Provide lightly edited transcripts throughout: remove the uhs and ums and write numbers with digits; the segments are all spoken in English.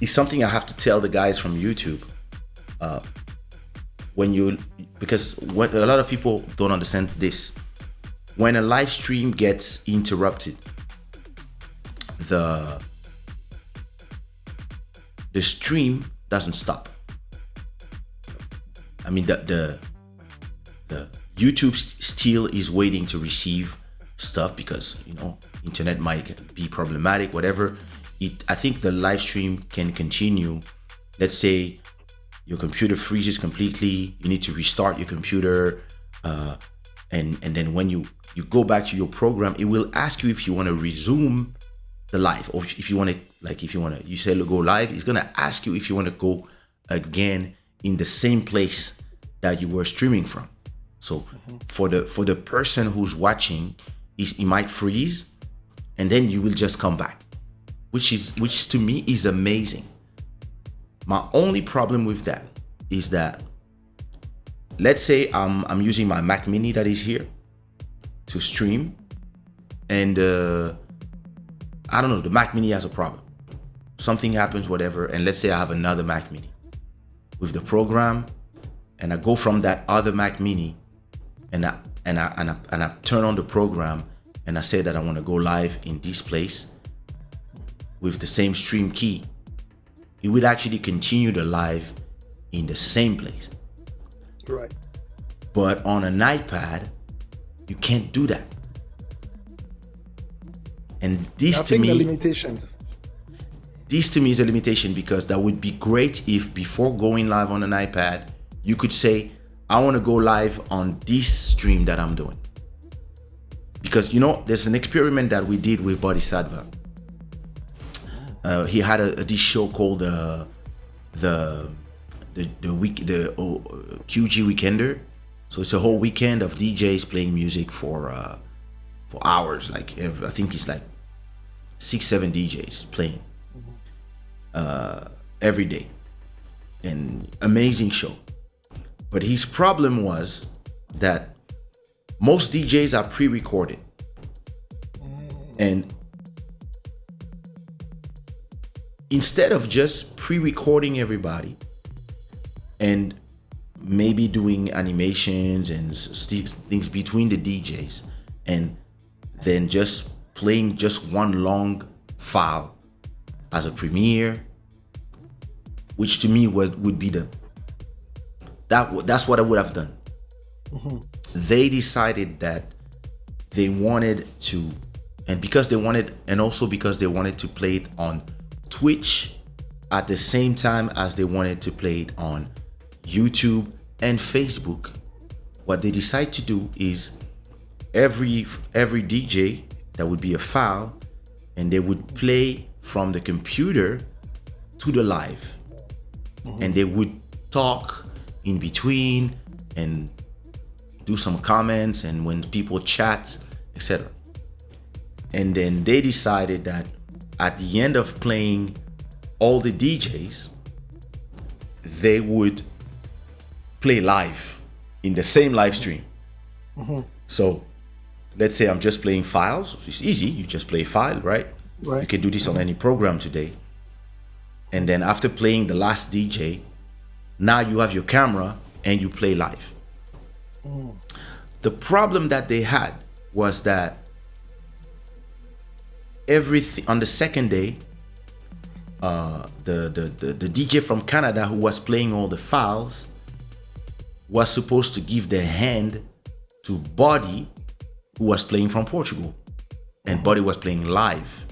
it's something I have to tell the guys from YouTube. Because what a lot of people don't understand this, when a live stream gets interrupted, the stream doesn't stop. I mean, the YouTube still is waiting to receive stuff because, internet might be problematic, whatever. I think the live stream can continue. Let's say your computer freezes completely, you need to restart your computer, and then when you go back to your program, it will ask you if you want to resume the live, or if you want to, you say go live, it's gonna ask you if you want to go again in the same place that you were streaming from. So for the person who's watching, it might freeze, and then you will just come back, which to me is amazing. My only problem with that is that, let's say I'm using my Mac Mini that is here to stream, and I don't know, the Mac Mini has a problem. Something happens, whatever, and let's say I have another Mac Mini with the program, and I go from that other Mac Mini, and I turn on the program, and I say that I want to go live in this place with the same stream key. It would actually continue the live in the same place. Right. But on an iPad, you can't do that. And this to me, limitations. This to me is a limitation, because that would be great if before going live on an iPad, you could say, I want to go live on this stream that I'm doing. Because there's an experiment that we did with Bodhisattva. He had this show called the QG Weekender. So it's a whole weekend of DJs playing music for hours. Like I think it's like 6-7 DJs playing every day. An amazing show. But his problem was that most DJs are pre-recorded, and instead of just pre-recording everybody and maybe doing animations and things between the DJs, and then just playing just one long file as a premiere, which to me would be that's what I would have done. They decided that they wanted to, and also because they wanted to play it on Twitch at the same time as they wanted to play it on YouTube and Facebook. What they decide to do is every DJ, that would be a file, and they would play from the computer to the live, and they would talk in between and do some comments, and when people chat, etc. And then they decided that at the end of playing all the DJs, they would play live in the same live stream. So let's say I'm just playing files. It's easy. You just play file, right? You can do this on any program today. And then after playing the last DJ, now you have your camera and you play live. The problem that they had was that on the second day, the DJ from Canada who was playing all the files was supposed to give the hand to Buddy, who was playing from Portugal, and Buddy was playing live.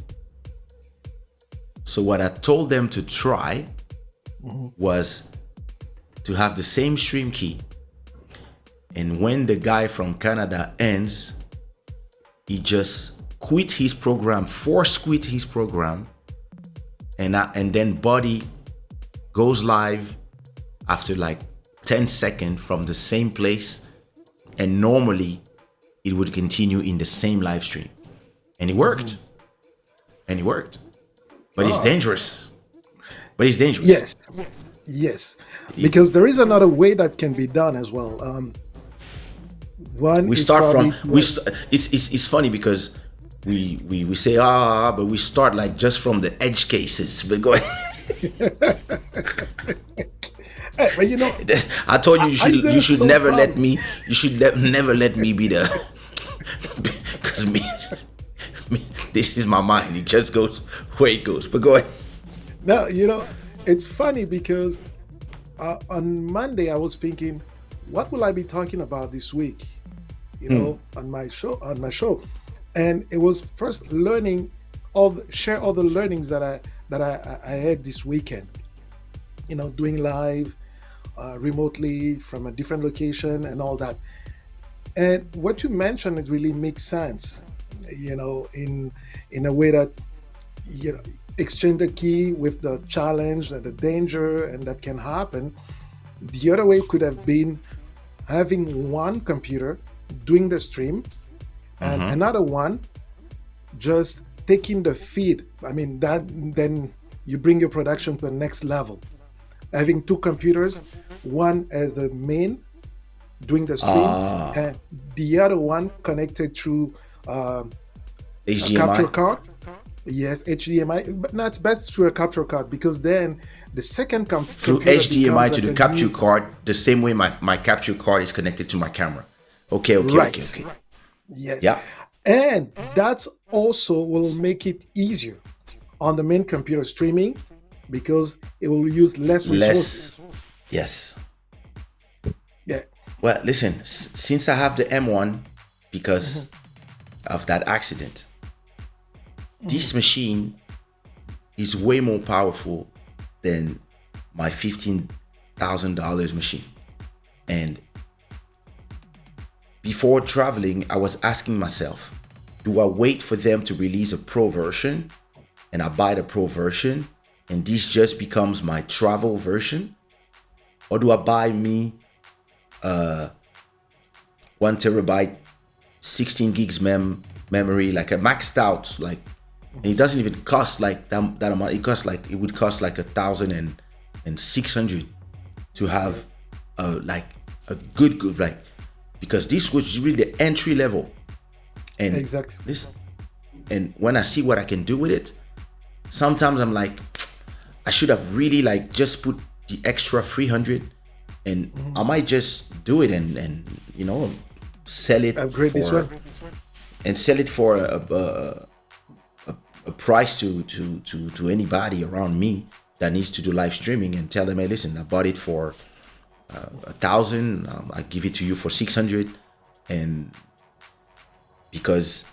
So what I told them to try was to have the same stream key, and when the guy from Canada ends, he just force quit his program, and then Buddy goes live after like 10 seconds from the same place, and normally it would continue in the same live stream, and it worked. But it's dangerous. Yes, because there is another way that can be done as well. One, it's funny because we say but we start like just from the edge cases, but go ahead. Hey, but you know, I told you how you you gonna should solve never let problems? me never let me be the because me this is my mind. It just goes where it goes. But go ahead. No, you know, it's funny because on Monday I was thinking, what will I be talking about this week? You Hmm. know, on my show, and it was first learning share all the learnings that I had this weekend. You know, doing live remotely from a different location and all that. And what you mentioned, it really makes sense. You know, in a way that, you know, exchange the key with the challenge and the danger and that can happen. The other way could have been having one computer doing the stream and Mm-hmm. another one just taking the feed. I mean, that then you bring your production to the next level. Having two computers, one as the main doing the stream, Ah, and the other one connected through a capture HDMI. card. Yes, HDMI, but not best through a capture card because then the second Through computer HDMI becomes to like the a capture new. card, the same way my capture card is connected to my camera. Okay, okay, okay, Right. okay. Yes. Yeah. And that also will make it easier on the main computer streaming because it will use less Less. resources. Yes. Yeah. Well, listen. Since I have the M1 because Mhm, of that accident, this mhm. machine is way more powerful than my $15,000 machine. And before traveling, I was asking myself, do I wait for them to release a pro version and I buy the pro version and this just becomes my travel version? Or do I buy me 1 terabyte, 16 gigs memory, like a maxed out, like, and it doesn't even cost like that amount. It would cost like 1,600 to have like a good like, because this was really the entry level. And Exactly. listen, and when I see what I can do with it, sometimes I'm like, I should have really like just put the extra 300, and Mhm. I might just do it and sell it Upgrade this one. for a price to anybody around me that needs to do live streaming, and tell them, hey, listen, I bought it for 1,000. I give it to you for 600, and because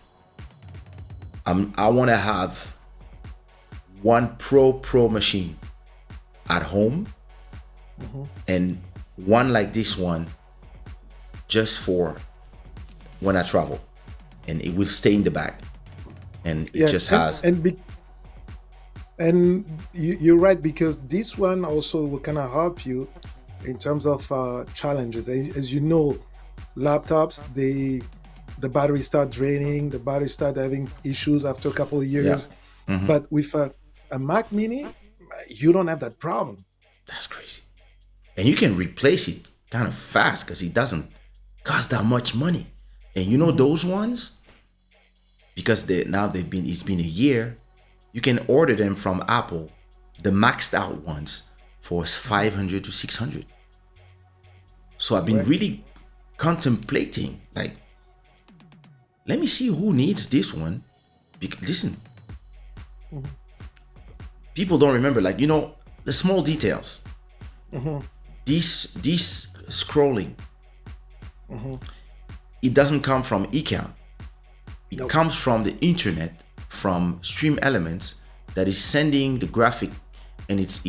I want to have one pro machine at home Mhm. and one like this one just for when I travel, and it will stay in the bag, and it Yes, just has. and you're right because this one also will kind of help you in terms of challenges. As you know, laptops, the battery start draining, the battery start having issues after a couple of Yeah. years. Hmm. But with a Mac Mini, you don't have that problem. That's crazy. And you can replace it kind of fast because it doesn't cost that much money. And you know Mhm. those ones, because it's been a year, you can order them from Apple, the maxed out ones, for Mhm. 500 to 600. So I've been Right. really contemplating, like, let me see who needs this one. Listen, Mhm. people don't remember, like, the small details. Mhm. This scrolling, Mhm. it doesn't come from IKEA. It Nope. comes from the internet, from Stream Elements, that is sending the graphic, and it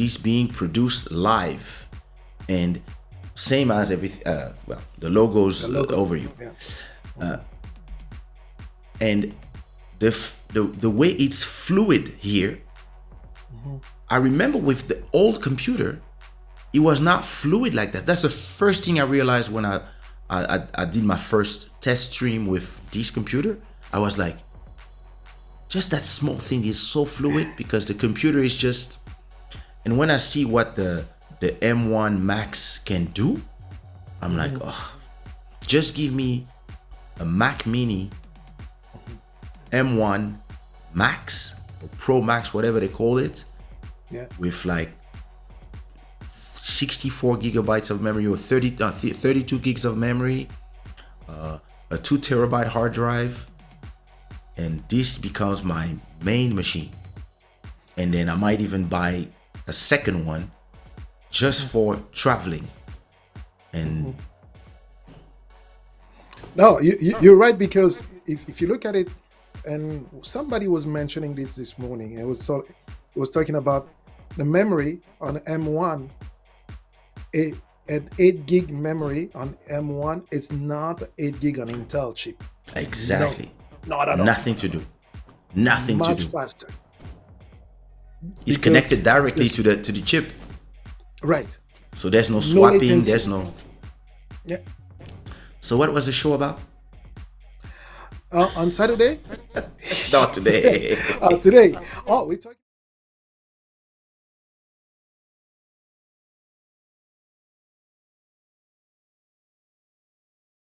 is being produced live, and same as everything. Well, the The logos logo. over you, Yeah. Mhm. and the way it's fluid here. Mhm. I remember with the old computer, it was not fluid like that. That's the first thing I realized when I did my first test stream with this computer. I was like, just that small thing is so fluid because the computer is just. And when I see what the M1 Max can do, I'm like, Mhm. oh, just give me a Mac Mini Mhm. M1 Max or Pro Max, whatever they call it, Yeah. with like 64 gigabytes of memory or 32 gigs of memory, a 2 terabyte hard drive, and this becomes my main machine. And then I might even buy a second one just for traveling. And No, you're right, because if you look at it, and somebody was mentioning this morning, it was talking about the memory on M1, a, an 8 gig memory on M1 is not 8 gig on Intel chip. No, exactly, not at all. nothing to do. Nothing to Much do. faster It's because connected directly this, to the chip. right, So there's no no swapping, latency. there's no. Yeah. So what was the show about? On Saturday, Not today. today, oh, we talked.